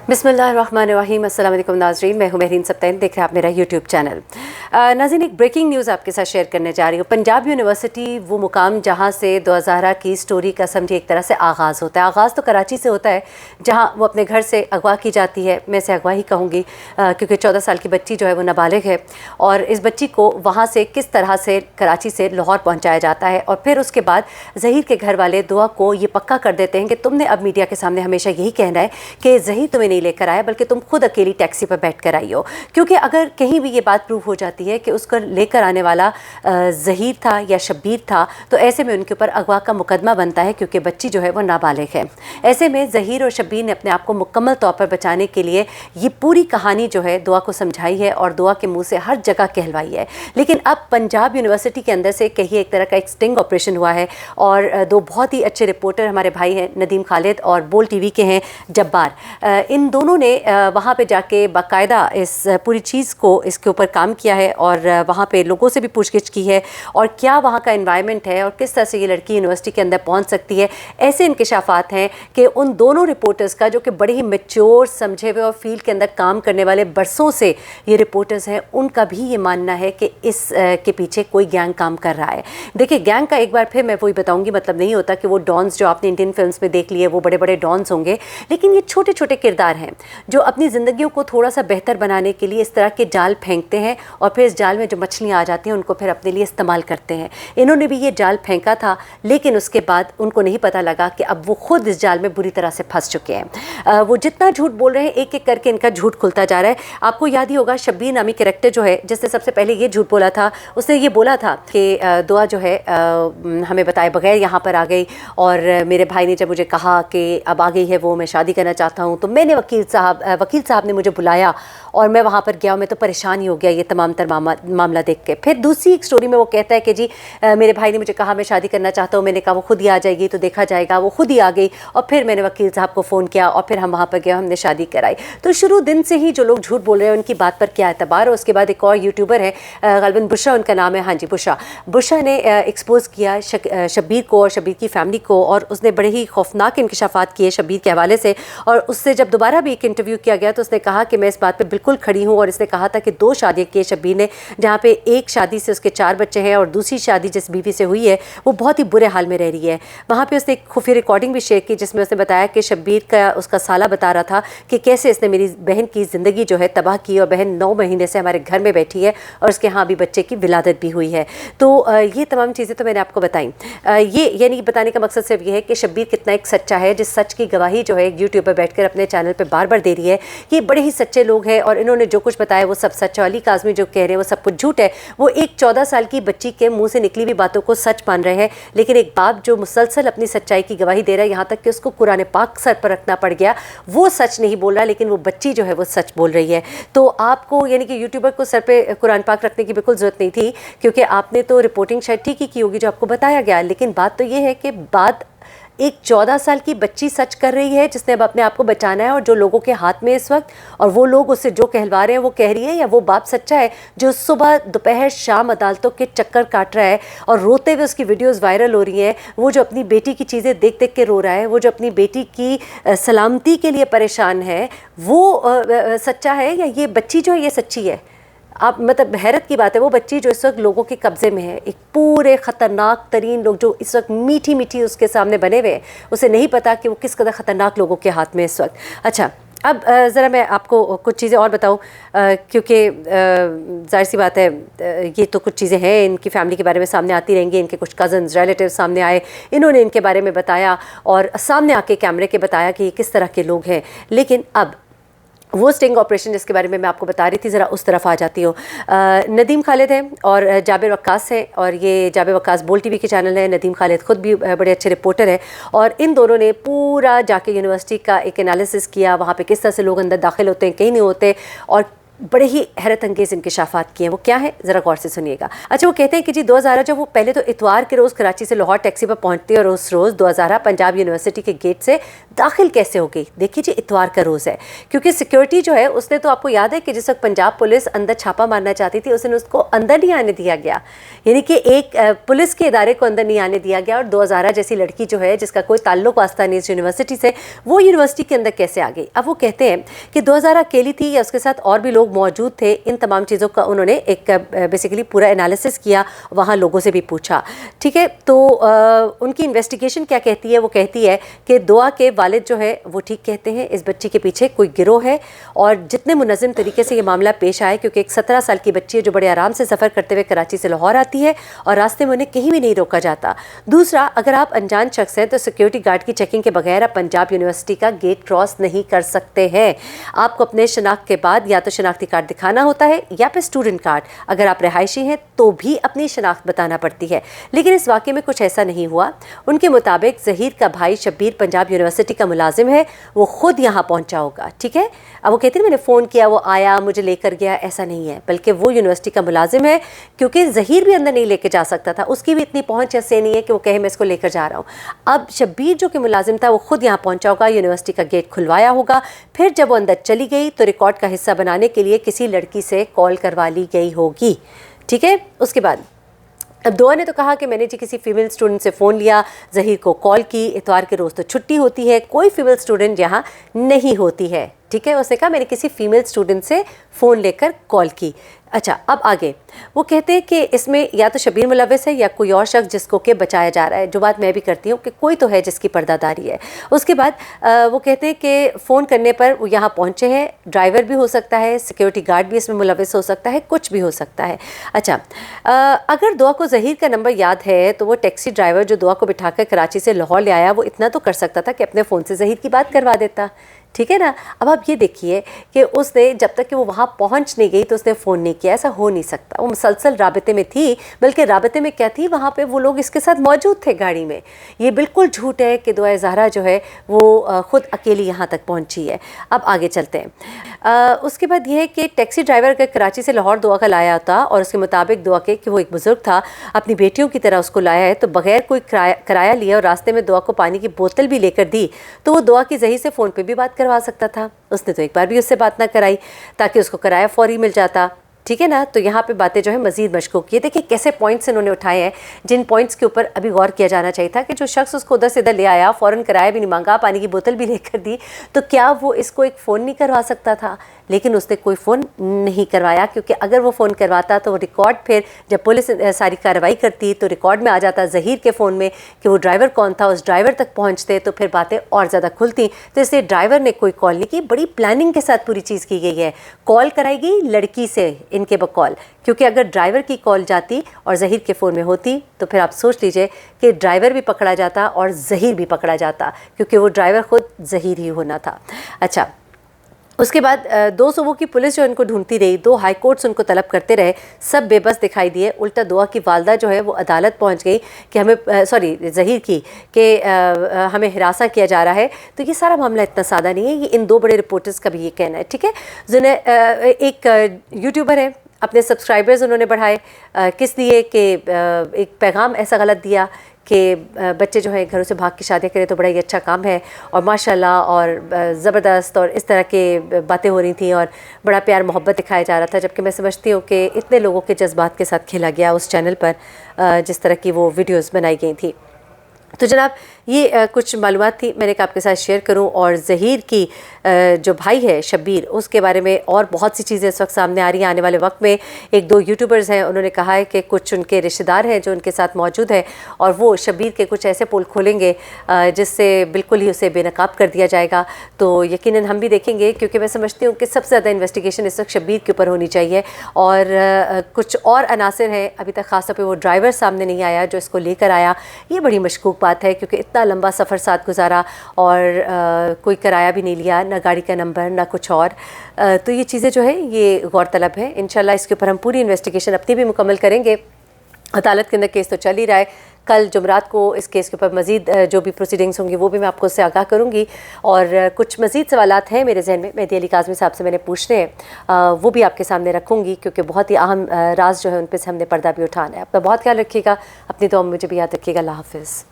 बिस्मिल्लाहिर्रहमानिर्रहीम। अस्सलाम वालेकुम नाज़रीन, मैं हूं महरीन सब्तैन, देख रहे हैं आप मेरा यूट्यूब चैनल। नाज़रीन, एक ब्रेकिंग न्यूज़ आपके साथ शेयर करने जा रही हूँ। पंजाब यूनिवर्सिटी वो मुकाम जहाँ से 2000 की स्टोरी का समझिए एक तरह से आगाज़ होता है। आगाज़ तो कराची से होता है जहाँ वो अपने घर से अगवा की जाती है। मैं इसे अगवा ही कहूँगी क्योंकि 14 साल की बच्ची जो है वो नाबालिग है, और इस बच्ची को वहाँ से किस तरह से कराची से लाहौर पहुँचाया जाता है, और फिर उसके बाद ज़हीर के घर वाले दुआ को ये पक्का कर देते हैं कि तुमने अब मीडिया के सामने हमेशा यही कहना है कि ज़हीर तुम्हें नहीं लेकर आया, बल्कि तुम खुद अकेली टैक्सी पर बैठ कर आई हो। क्योंकि अगर कहीं भी ये बात प्रूव हो जाती है कि उसको लेकर आने वाला ज़हीर था या शब्बीर था, तो ऐसे में उनके ऊपर अगवा का मुकदमा बनता है, क्योंकि बच्ची जो है वो नाबालिग है। ऐसे में ज़हीर और शब्बीर ने अपने आप को मुकम्मल तौर पर बचाने के लिए ये पूरी कहानी जो है दुआ को समझाई है और दुआ के मुँह से हर जगह कहलवाई है। लेकिन अब पंजाब यूनिवर्सिटी के अंदर से कहिए एक तरह का एक स्टिंग ऑपरेशन हुआ है, और दो बहुत ही अच्छे रिपोर्टर हमारे भाई हैं नदीम खालिद और बोल टीवी के हैं जब्बार। इन दोनों ने वहाँ पे जाके बाकायदा इस पूरी चीज़ को इसके ऊपर काम किया है, और वहाँ पे लोगों से भी पूछगिछ की है, और क्या वहाँ का एनवायरनमेंट है और किस तरह से ये लड़की यूनिवर्सिटी के अंदर पहुँच सकती है। ऐसे इंकशाफात हैं कि उन दोनों रिपोर्टर्स का, जो कि बड़े ही मैच्योर समझे हुए और फील्ड के अंदर काम करने वाले बरसों से ये रिपोर्टर्स हैं, उनका भी ये मानना है कि इस के पीछे कोई गैंग काम कर रहा है। देखिए, गैंग का एक बार फिर मैं वही बताऊँगी, मतलब नहीं होता कि वो डॉन्स जो आपने इंडियन फिल्म्स में देख लिए वो बड़े बड़े डॉन्स होंगे, लेकिन ये छोटे छोटे किरदार हैं जो अपनी ज़िंदगियों को थोड़ा सा बेहतर बनाने के लिए इस तरह के जाल फेंकते हैं, और फिर इस जाल में जो मछलियाँ आ जाती हैं उनको फिर अपने लिए इस्तेमाल करते हैं। इन्होंने भी ये जाल फेंका था, लेकिन उसके बाद उनको नहीं पता लगा कि अब वो खुद इस जाल में बुरी तरह से फंस चुके हैं। वो जितना झूठ बोल रहे हैं, एक एक करके इनका झूठ खुलता जा रहा है। आपको याद ही होगा शब्बीर नामी कैरेक्टर जो है, जिसने सबसे पहले ये झूठ बोला था, उसने ये बोला था कि दुआ जो है हमें बताए बगैर यहाँ पर आ गई, और मेरे भाई ने जब मुझे कहा कि अब आ गई है वो, मैं शादी करना चाहता हूँ, तो मैंने वकील साहब ने मुझे बुलाया और मैं वहाँ पर गया, मैं तो परेशान ही हो गया ये तमाम तर मामला देख के। फिर दूसरी एक स्टोरी में वो कहता है कि जी मेरे भाई ने मुझे कहा मैं शादी करना चाहता हूँ, मैंने कहा वो खुद ही आ जाएगी तो देखा जाएगा। वो खुद ही आ गई, और फिर मैंने वकील साहब को फ़ोन किया, और फिर हम वहाँ पर गए, हमने शादी कराई। तो शुरू दिन से ही जो लोग झूठ बोल रहे हैं उनकी बात पर क्या एतबार है। उसके बाद एक और यूट्यूबर है, गलबन बुशरा उनका नाम है, हाँ जी बुशरा ने एक्सपोज़ किया शब्बीर को और शब्बीर की फैमिली को, और उसने बड़े ही खौफनाक इंकशाफात किए शब्बीर के हवाले से। और उससे जब दोबारा भी एक इंटरव्यू किया गया तो उसने कहा कि मैं इस बात पे बिल्कुल खड़ी हूँ, और इसने कहा था कि 2 शादियाँ की शब्बीर ने, जहाँ पे एक शादी से उसके 4 बच्चे हैं, और दूसरी शादी जिस बीवी से हुई है वो बहुत ही बुरे हाल में रह रही है। वहाँ पे उसने एक खुफिया रिकॉर्डिंग भी शेयर की, जिसमें उसने बताया कि शब्बीर का उसका साला बता रहा था कि कैसे इसने मेरी बहन की ज़िंदगी जो है तबाह की, और बहन 9 महीने से हमारे घर में बैठी है, और उसके यहाँ भी बच्चे की विलादत भी हुई है। तो ये तमाम चीज़ें तो मैंने आपको बताई। ये यानी बताने का मकसद सिर्फ ये है कि शब्बीर कितना एक सच्चा है, जिस सच की गवाही जो है यूट्यूब पर बैठकर अपने चैनल पर बार बार दे रही है। ये बड़े ही सच्चे लोग हैं, और इन्होंने जो कुछ बताया वो सब सच है। अली काज़मी जो कह रहे हैं वो सब कुछ झूठ है। वो एक 14 साल की बच्ची के मुंह से निकली हुई बातों को सच मान रहे हैं, लेकिन एक बाप जो मुसलसल अपनी सच्चाई की गवाही दे रहा है, यहाँ तक कि उसको कुरान पाक सर पर रखना पड़ गया, वो सच नहीं बोल रहा, लेकिन वो बच्ची जो है वो सच बोल रही है। तो आपको यानी कि यूट्यूबर को सर पे कुरान पाक रखने की बिल्कुल ज़रूरत नहीं थी, क्योंकि आपने तो रिपोर्टिंग शायद ठीक ही की होगी जो आपको बताया गया। लेकिन बात तो ये है कि बात एक 14 साल की बच्ची सच कर रही है, जिसने अब अपने आप को बचाना है, और जो लोगों के हाथ में इस वक्त, और वो लोग उससे जो कहलवा रहे हैं वो कह रही है, या वो बाप सच्चा है जो सुबह दोपहर शाम अदालतों के चक्कर काट रहा है और रोते हुए उसकी वीडियोस वायरल हो रही हैं, वो जो अपनी बेटी की चीज़ें देख देख के रो रहा है, वो जो अपनी बेटी की सलामती के लिए परेशान है, वो सच्चा है, या ये बच्ची जो है ये सच्ची है? आप मतलब हैरत की बात है, वो बच्ची जो इस वक्त लोगों के कब्ज़े में है, एक पूरे ख़तरनाक तरीन लोग जो इस वक्त मीठी मीठी उसके सामने बने हुए हैं, उसे नहीं पता कि वो किस कदर ख़तरनाक लोगों के हाथ में इस वक्त। अच्छा, अब ज़रा मैं आपको कुछ चीज़ें और बताऊं, क्योंकि ज़ाहिर सी बात है ये तो कुछ चीज़ें हैं इनकी फैमिली के बारे में सामने आती रहेंगी। इनके कुछ कज़न्स रिलेटिव सामने आए, इन्होंने इनके बारे में बताया, और सामने आके कैमरे के बताया कि ये किस तरह के लोग हैं। लेकिन अब वो स्टिंग ऑपरेशन जिसके बारे में मैं आपको बता रही थी, ज़रा उस तरफ आ जाती हूँ। नदीम खालिद हैं और जाबिर वक्कास हैं, और ये जाबिर वक्कास बोल टीवी के चैनल है, नदीम खालिद ख़ुद भी बड़े अच्छे रिपोर्टर हैं, और इन दोनों ने पूरा जाके यूनिवर्सिटी का एक एनालिसिस किया, वहाँ पे किस तरह से लोग अंदर दाखिल होते हैं, कहीं नहीं होते, और बड़े ही हैरत अंगेज़ इंकशाफात किए हैं। वो क्या है, ज़रा गौर से सुनिएगा। अच्छा, वो कहते हैं कि जी 2000 जब वो पहले तो इतवार के रोज़ कराची से लाहौर टैक्सी पर पहुंचती है और उस रोज़ 2000 पंजाब यूनिवर्सिटी के गेट से दाखिल कैसे हो गई। देखिए जी, इतवार का रोज़ है, क्योंकि सिक्योरिटी जो है उसने, तो आपको याद है कि जिस वक्त पंजाब पुलिस अंदर छापा मारना चाहती थी, उस दिन उसको अंदर नहीं आने दिया गया, यानी कि एक पुलिस के इदारे को अंदर नहीं आने दिया गया। और 2000 जैसी लड़की जो है, जिसका कोई ताल्लुक वास्ता नहीं इस यूनिवर्सिटी से, वो यूनिवर्सिटी के अंदर कैसे आ गई। अब वो कहते हैं कि 2000 अकेली थी या उसके साथ और भी लोग मौजूद थे। इन तमाम चीज़ों का उन्होंने एक बेसिकली पूरा एनालिसिस किया, वहाँ लोगों से भी पूछा, ठीक है। तो उनकी इन्वेस्टिगेशन क्या कहती है, वो कहती है कि दुआ के वालिद जो है वो ठीक कहते हैं, इस बच्ची के पीछे कोई गिरोह है और जितने मुनज़्ज़म तरीके से ये मामला पेश आया, क्योंकि एक 17 साल की बच्ची है जो बड़े आराम से सफ़र करते हुए कराची से लाहौर आती है और रास्ते में उन्हें कहीं भी नहीं रोका जाता। दूसरा, अगर आप अनजान शख्स हैं तो सिक्योरिटी गार्ड की चेकिंग के बगैर आप पंजाब यूनिवर्सिटी का गेट क्रॉस नहीं कर सकते हैं। आपको अपने शनाख्त के बाद या तो शनाख्ती कार्ड दिखाना होता है या फिर स्टूडेंट कार्ड। अगर आप रहायशी हैं तो भी अपनी शनाख्त बताना पड़ती है। लेकिन इस वाक़े में कुछ ऐसा नहीं हुआ। उनके मुताबिक ज़हीर का भाई शब्बीर पंजाब यूनिवर्सिटी का मुलाजिम है, वो खुद यहाँ पहुँचा होगा, ठीक है। अब वो कहते हैं मैंने फ़ोन किया, वो आया, मुझे लेकर गया, ऐसा नहीं है, बल्कि वो यूनिवर्सिटी का मुलाजिम है, क्योंकि ज़हीर भी अंदर नहीं लेकर जा सकता था, उसकी भी इतनी पहुँच ऐसे नहीं है कि वो कहे मैं इसको लेकर जा रहा हूँ। अब शब्बीर जो कि मुलाजिम था वो खुद यहाँ पहुँचा होगा, यूनिवर्सिटी का गेट खुलवाया होगा, फिर जब वो अंदर चली गई तो रिकॉर्ड का हिस्सा बनाने के लिए किसी लड़की से कॉल करवा ली गई होगी, ठीक है। उसके बाद अब दुआ ने तो कहा कि मैंने जी किसी फीमेल स्टूडेंट से फ़ोन लिया, ज़हीर को कॉल की, इतवार के रोज़ तो छुट्टी होती है, कोई फीमेल स्टूडेंट यहाँ नहीं होती है, ठीक है। उसने कहा मैंने किसी फीमेल स्टूडेंट से फ़ोन लेकर कॉल की। अच्छा, अब आगे वो कहते हैं कि इसमें या तो शब्बीर मुलव्वस है या कोई और शख्स जिसको कि बचाया जा रहा है, जो बात मैं भी करती हूँ कि कोई तो है जिसकी पर्दादारी है। उसके बाद वो कहते हैं कि फ़ोन करने पर वो यहाँ पहुँचे हैं, ड्राइवर भी हो सकता है, सिक्योरिटी गार्ड भी इसमें मुलव्वस हो सकता है, कुछ भी हो सकता है। अच्छा, अगर दुआ को ज़हीर का नंबर याद है तो वो टैक्सी ड्राइवर जो दुआ को बिठाकर कराची से लाहौर ले आया, वो इतना तो कर सकता था कि अपने फ़ोन से ज़हीर की बात करवा देता, ठीक है ना। अब आप ये देखिए कि उसने जब तक कि वो वहाँ पहुँच नहीं गई तो उसने फ़ोन नहीं किया, ऐसा हो नहीं सकता। वो मुसलसल राबते में थी, बल्कि राबते में क्या थी, वहाँ पे वो लोग इसके साथ मौजूद थे गाड़ी में। ये बिल्कुल झूठ है कि दुआ ज़हरा जो है वो ख़ुद अकेली यहाँ तक पहुँची है। अब आगे चलते हैं। उसके बाद ये है कि टैक्सी ड्राइवर अगर कराची से लाहौर दुआ का लाया था और उसके मुताबिक दुआ के कि वो एक बुज़ुर्ग था, अपनी बेटियों की तरह उसको लाया है, तो बग़ैर कोई किराया लिया और रास्ते में दुआ को पानी की बोतल भी लेकर दी, तो वो दुआ की ज़हीर से फ़ोन पर भी बात करवा सकता था। उसने तो एक बार भी उससे बात ना कराई ताकि उसको किराया फौरी मिल जाता, ठीक है ना। तो यहाँ पे बातें जो है मज़ीद मशकूक की। देखिए कैसे पॉइंट्स इन्होंने उठाए हैं, जिन पॉइंट्स के ऊपर अभी गौर किया जाना चाहिए था कि जो शख्स उसको उधर से इधर ले आया, फ़ौरन किराया भी नहीं मांगा, पानी की बोतल भी लेकर दी, तो क्या वो इसको एक फ़ोन नहीं करवा सकता था। लेकिन उसने कोई फ़ोन नहीं करवाया, क्योंकि अगर वो फ़ोन करवाता तो वो रिकॉर्ड फिर जब पुलिस सारी कार्रवाई करती तो रिकॉर्ड में आ जाता ज़हीर के फ़ोन में कि वो ड्राइवर कौन था, उस ड्राइवर तक पहुँचते तो फिर बातें और ज़्यादा खुलती। तो इसलिए ड्राइवर ने कोई कॉल नहीं की, बड़ी प्लानिंग के साथ पूरी चीज़ की गई है। कॉल कराई गई लड़की से इनके बकौल, क्योंकि अगर ड्राइवर की कॉल जाती और ज़हीर के फ़ोन में होती तो फिर आप सोच लीजिए कि ड्राइवर भी पकड़ा जाता और ज़हीर भी पकड़ा जाता, क्योंकि वो ड्राइवर ख़ुद ज़हीर ही होना था। अच्छा, उसके बाद 2 सूबों की पुलिस जो इनको ढूंढती रही, 2 हाई कोर्ट्स उनको तलब करते रहे, सब बेबस दिखाई दिए। उल्टा दुआ की वालदा जो है वो अदालत पहुंच गई कि हमें ज़हीर की कि हमें हिरासा किया जा रहा है। तो ये सारा मामला इतना सादा नहीं है, ये इन 2 बड़े रिपोर्टर्स का भी ये कहना है, ठीक है। एक यूट्यूबर है, अपने सब्सक्राइबर्स उन्होंने बढ़ाए, किस लिए कि एक पैगाम ऐसा गलत दिया कि बच्चे जो है घरों से भाग के शादियाँ करें तो बड़ा ही अच्छा काम है, और माशाल्लाह और ज़बरदस्त, और इस तरह के बातें हो रही थी और बड़ा प्यार मोहब्बत दिखाया जा रहा था। जबकि मैं समझती हूँ कि इतने लोगों के जज्बात के साथ खेला गया उस चैनल पर, जिस तरह की वो वीडियोज़ बनाई गई थी। तो जनाब ये कुछ मालूमात थी, मैंने कहा आपके साथ शेयर करूं। और ज़हीर की जो भाई है शब्बीर, उसके बारे में और बहुत सी चीज़ें इस वक्त सामने आ रही हैं। आने वाले वक्त में 1-2 यूट्यूबर्स हैं, उन्होंने कहा है कि कुछ उनके रिश्तेदार हैं जो उनके साथ मौजूद हैं और वो शब्बीर के कुछ ऐसे पोल खोलेंगे जिससे बिल्कुल ही उसे बेनकाब कर दिया जाएगा। तो यकीनन हम भी देखेंगे, क्योंकि मैं समझती हूँ कि सबसे ज़्यादा इन्वेस्टिगेशन इस वक्त शब्बीर के ऊपर होनी चाहिए। और कुछ और अनासर हैं, अभी तक ख़ास तौर पर वो ड्राइवर सामने नहीं आया जो इसको लेकर आया। ये बड़ी मशकूक बात है, क्योंकि इतना लंबा सफ़र साथ गुजारा और कोई किराया भी नहीं लिया, ना गाड़ी का नंबर ना कुछ और। तो ये चीज़ें जो है ये गौरतलब है। इंशाल्लाह इसके ऊपर हम पूरी इन्वेस्टिगेशन अपनी भी मुकम्मल करेंगे عدالت کے اندر کیس تو چل ہی رہا ہے. کل جمعرات کو اس کیس کے اوپر مزید جو بھی پروسیڈنگس ہوں گی وہ بھی میں آپ کو اس سے آگاہ کروں گی. اور کچھ مزید سوالات ہیں میرے ذہن میں مہدی علی کاظمی صاحب سے میں نے پوچھنے ہیں، وہ بھی آپ کے سامنے رکھوں گی، کیونکہ بہت ہی اہم راز جو ہے ان پہ سے ہم نے پردہ بھی اٹھانا ہے. اپنا بہت خیال رکھیے گا، اپنی دعا میں مجھے بھی یاد رکھیے گا. اللہ حافظ.